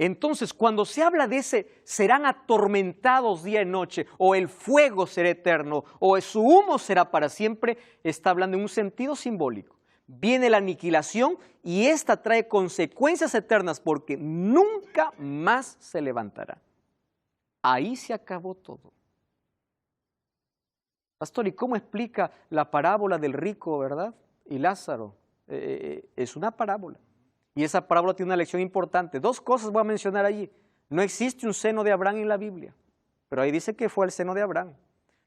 S1: Entonces, cuando se habla de ese serán atormentados día y noche, o el fuego será eterno, o su humo será para siempre, está hablando en un sentido simbólico. Viene la aniquilación y esta trae consecuencias eternas porque nunca más se levantará. Ahí se acabó todo. Pastor, ¿y cómo explica la parábola del rico, verdad? Y Lázaro. Es una parábola. Y esa parábola tiene una lección importante. Dos cosas voy a mencionar allí. No existe un seno de Abraham en la Biblia, pero ahí dice que fue el seno de Abraham.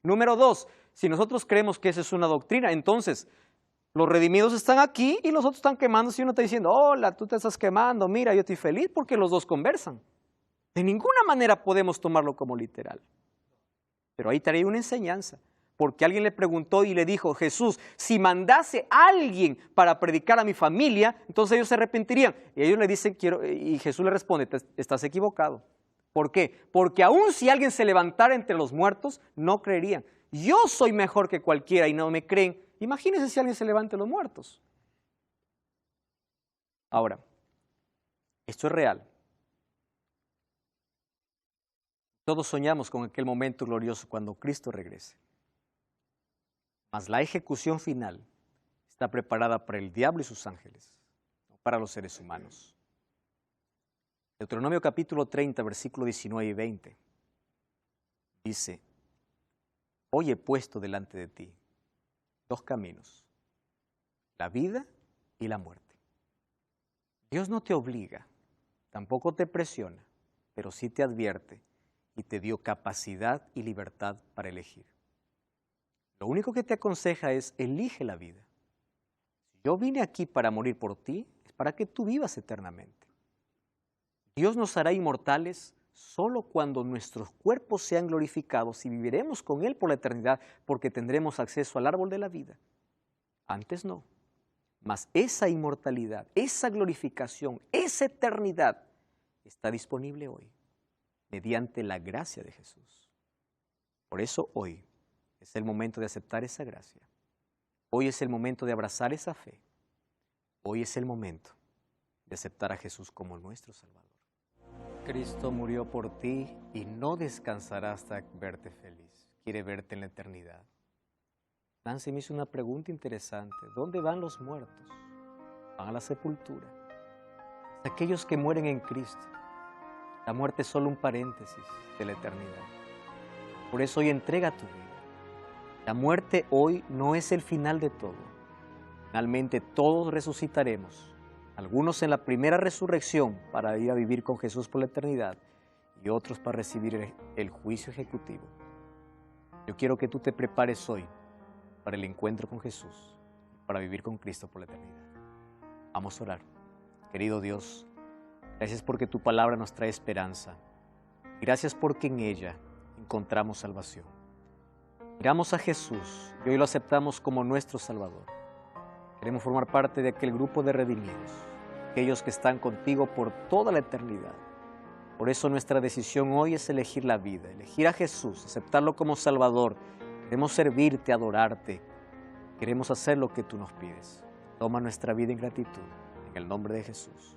S1: Número dos, si nosotros creemos que esa es una doctrina, entonces los redimidos están aquí y los otros están quemándose y uno está diciendo, hola, tú te estás quemando, mira, yo estoy feliz porque los dos conversan. De ninguna manera podemos tomarlo como literal. Pero ahí trae una enseñanza. Porque alguien le preguntó y le dijo, Jesús, si mandase a alguien para predicar a mi familia, entonces ellos se arrepentirían. Y ellos le dicen, y Jesús le responde, estás equivocado. ¿Por qué? Porque aun si alguien se levantara entre los muertos, no creerían. Yo soy mejor que cualquiera y no me creen. Imagínense si alguien se levanta de los muertos. Ahora, esto es real. Todos soñamos con aquel momento glorioso cuando Cristo regrese. Mas la ejecución final está preparada para el diablo y sus ángeles, no para los seres humanos. Deuteronomio capítulo 30, versículo 19 y 20, dice, hoy he puesto delante de ti dos caminos, la vida y la muerte. Dios no te obliga, tampoco te presiona, pero sí te advierte y te dio capacidad y libertad para elegir. Lo único que te aconseja es, elige la vida. Yo vine aquí para morir por ti, es para que tú vivas eternamente. Dios nos hará inmortales solo cuando nuestros cuerpos sean glorificados y viviremos con Él por la eternidad, porque tendremos acceso al árbol de la vida. Antes no. Mas esa inmortalidad, esa glorificación, esa eternidad está disponible hoy, mediante la gracia de Jesús. Por eso hoy es el momento de aceptar esa gracia. Hoy es el momento de abrazar esa fe. Hoy es el momento de aceptar a Jesús como nuestro Salvador. Cristo murió por ti y no descansará hasta verte feliz. Quiere verte en la eternidad. Nancy me hizo una pregunta interesante. ¿Dónde van los muertos? Van a la sepultura. Aquellos que mueren en Cristo. La muerte es solo un paréntesis de la eternidad. Por eso hoy entrega tu vida. La muerte hoy no es el final de todo. Finalmente todos resucitaremos, algunos en la primera resurrección para ir a vivir con Jesús por la eternidad y otros para recibir el juicio ejecutivo. Yo quiero que tú te prepares hoy para el encuentro con Jesús, para vivir con Cristo por la eternidad. Vamos a orar. Querido Dios, gracias porque tu palabra nos trae esperanza. Gracias porque en ella encontramos salvación. Miramos a Jesús y hoy lo aceptamos como nuestro Salvador. Queremos formar parte de aquel grupo de redimidos, aquellos que están contigo por toda la eternidad. Por eso nuestra decisión hoy es elegir la vida, elegir a Jesús, aceptarlo como Salvador. Queremos servirte, adorarte. Queremos hacer lo que tú nos pides. Toma nuestra vida en gratitud, en el nombre de Jesús.